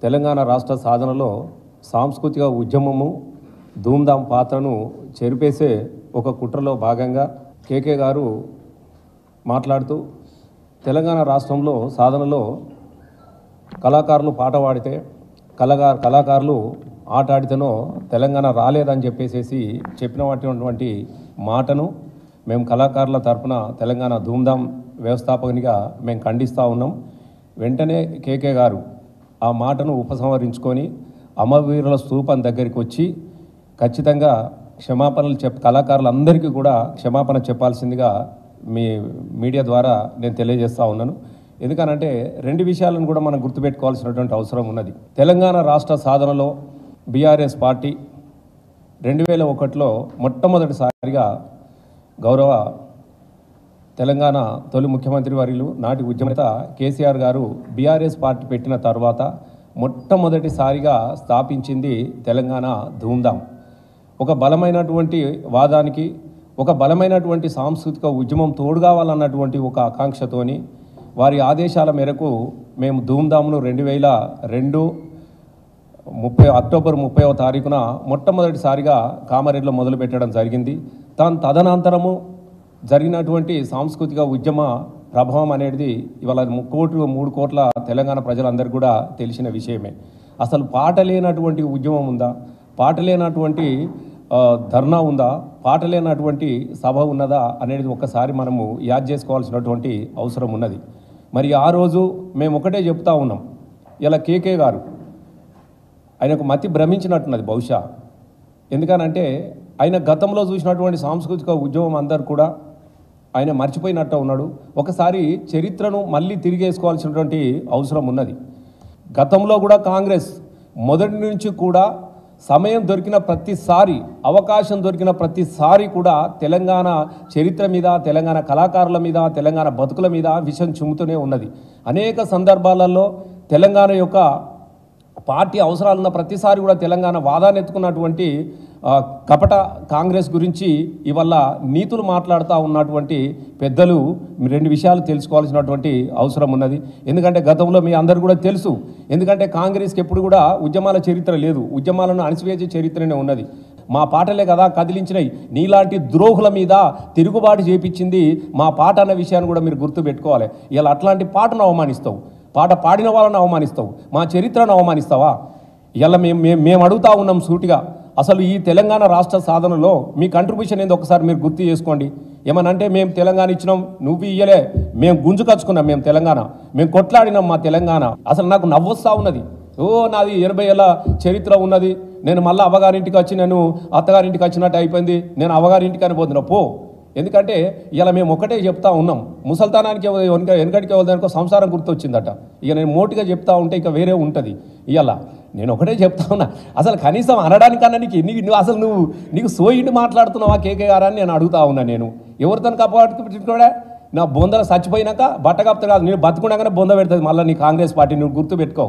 తెలంగాణ రాష్ట్ర సాధనలో సాంస్కృతిక ఉద్యమము ధూమ్ధాం పాత్రను చెరిపేసే ఒక కుట్రలో భాగంగా కేకే గారు మాట్లాడుతూ తెలంగాణ రాష్ట్రంలో సాధనలో కళాకారులు పాట పాడితే కళాకారులు ఆట ఆడితేనో తెలంగాణ రాలేదని చెప్పేసి చెప్పినటువంటి మాటను మేము కళాకారుల తరపున తెలంగాణ ధూమ్ధాం వ్యవస్థాపకునిగా మేము ఖండిస్తూ ఉన్నాం. వెంటనే కేకే గారు ఆ మాటను ఉపసంహరించుకొని అమరవీరుల స్తూపం దగ్గరికి వచ్చి ఖచ్చితంగా క్షమాపణలు కళాకారులందరికీ కూడా క్షమాపణ చెప్పాల్సిందిగా మీ మీడియా ద్వారా నేను తెలియజేస్తూ ఉన్నాను. ఎందుకనంటే రెండు విషయాలను కూడా మనం గుర్తుపెట్టుకోవాల్సినటువంటి అవసరం ఉన్నది. తెలంగాణ రాష్ట్ర సాధనలో బీఆర్ఎస్ పార్టీ 2001లో మొట్టమొదటిసారిగా గౌరవ తెలంగాణ తొలి ముఖ్యమంత్రి వర్యులు నాటి ఉద్యమనేత కేసీఆర్ గారు బీఆర్ఎస్ పార్టీ పెట్టిన తర్వాత మొట్టమొదటిసారిగా స్థాపించింది తెలంగాణ ధూమ్ధాం. ఒక బలమైనటువంటి వాదానికి ఒక బలమైనటువంటి సాంస్కృతిక ఉద్యమం తోడుగావాలన్నటువంటి ఒక ఆకాంక్షతోని వారి ఆదేశాల మేరకు మేము ధూమ్ధాంను 2002 అక్టోబర్ 30వ తారీఖున మొట్టమొదటిసారిగా కామారెడ్డిలో మొదలుపెట్టడం జరిగింది. తదనంతరము జరిగినటువంటి సాంస్కృతిక ఉద్యమ ప్రభావం అనేది ఇవాళ 3 కోట్ల తెలంగాణ ప్రజలందరికీ కూడా తెలిసిన విషయమే. అసలు పాట లేనటువంటి ఉద్యమం ఉందా, పాట లేనటువంటి ధర్నా ఉందా, పాట లేనటువంటి సభ ఉన్నదా అనేది ఒక్కసారి మనము యాద్ చేసుకోవాల్సినటువంటి అవసరం ఉన్నది. మరి ఆ రోజు మేము ఒకటే చెప్తా ఉన్నాం, ఇలా కేకే గారు ఆయనకు మతి భ్రమించినట్టున్నది బహుశా. ఎందుకనంటే ఆయన గతంలో చూసినటువంటి సాంస్కృతిక ఉద్యమం అందరు కూడా ఆయన మర్చిపోయినట్టు ఉన్నాడు. ఒకసారి చరిత్రను మళ్ళీ తిరిగేసుకోవాల్సినటువంటి అవసరం ఉన్నది. గతంలో కూడా కాంగ్రెస్ మొదటి నుంచి కూడా సమయం దొరికిన ప్రతిసారి, అవకాశం దొరికిన ప్రతిసారి కూడా తెలంగాణ చరిత్ర మీద, తెలంగాణ కళాకారుల మీద, తెలంగాణ బతుకుల మీద విషం చిమ్ముతూనే ఉన్నది. అనేక సందర్భాలలో తెలంగాణ యొక్క పార్టీ అవసరాలున్న ప్రతిసారి కూడా తెలంగాణ వాదాన్ని ఎత్తుకున్నటువంటి కపట కాంగ్రెస్ గురించి ఇవాళ నీతులు మాట్లాడుతూ ఉన్నటువంటి పెద్దలు రెండు విషయాలు తెలుసుకోవాల్సినటువంటి అవసరం ఉన్నది. ఎందుకంటే గతంలో మీ అందరూ కూడా తెలుసు, ఎందుకంటే కాంగ్రెస్కి ఎప్పుడు కూడా ఉద్యమాల చరిత్ర లేదు, ఉద్యమాలను అణిచివేసే చరిత్రనే ఉన్నది. మా పాటలే కదా కదిలించినాయి, నీలాంటి ద్రోహుల మీద తిరుగుబాటు చేపించింది మా పాట అన్న విషయాన్ని కూడా మీరు గుర్తుపెట్టుకోవాలి. ఇలా అట్లాంటి పాటను అవమానిస్తావు, పాట పాడిన వాళ్ళని అవమానిస్తావు, మా చరిత్రను అవమానిస్తావా? ఇలా మేము అడుగుతా ఉన్నాం సూటిగా, అసలు ఈ తెలంగాణ రాష్ట్ర సాధనలో మీ కంట్రిబ్యూషన్ ఏందో ఒకసారి మీరు గుర్తు చేసుకోండి. ఏమనంటే మేము తెలంగాణ ఇచ్చినాం, నువ్వు ఇయ్యలే, మేము గుంజుకచ్చుకున్నాం, మేము తెలంగాణ, మేము కొట్లాడినాం మా తెలంగాణ. అసలు నాకు నవ్వొస్తా ఉన్నది. నాది 80 ఏళ్ళ చరిత్ర ఉన్నది, నేను మళ్ళీ అవ్వగారింటికి వచ్చి నేను అత్తగారింటికి వచ్చినట్టు అయిపోయింది, నేను అవ్వగారింటికి అని పోతున్నా పో. ఎందుకంటే ఇలా మేము ఒకటే చెప్తా ఉన్నాం, ముసల్తానానికి వెనకటికి వెళ్ళడానికో సంసారం గుర్తొచ్చిందట. ఇక నేను మోటిగా చెప్తా ఉంటే ఇక వేరే ఉంటుంది. ఇవాళ నేను ఒకటే చెప్తా ఉన్నా, అసలు కనీసం అనడానికన్నా నువ్వు అసలు నీకు సోయిండి మాట్లాడుతున్నావా కేకే గారు అని నేను అడుగుతా ఉన్నా. నేను ఎవరితో కప్పట్టుకోడా? నా బొందలు చచ్చిపోయినాక బట్ట కప్తా కాదు, నేను బతుకున్నాకనే బొంద పెడుతుంది మళ్ళీ నీ కాంగ్రెస్ పార్టీ, నువ్వు గుర్తు పెట్టుకో.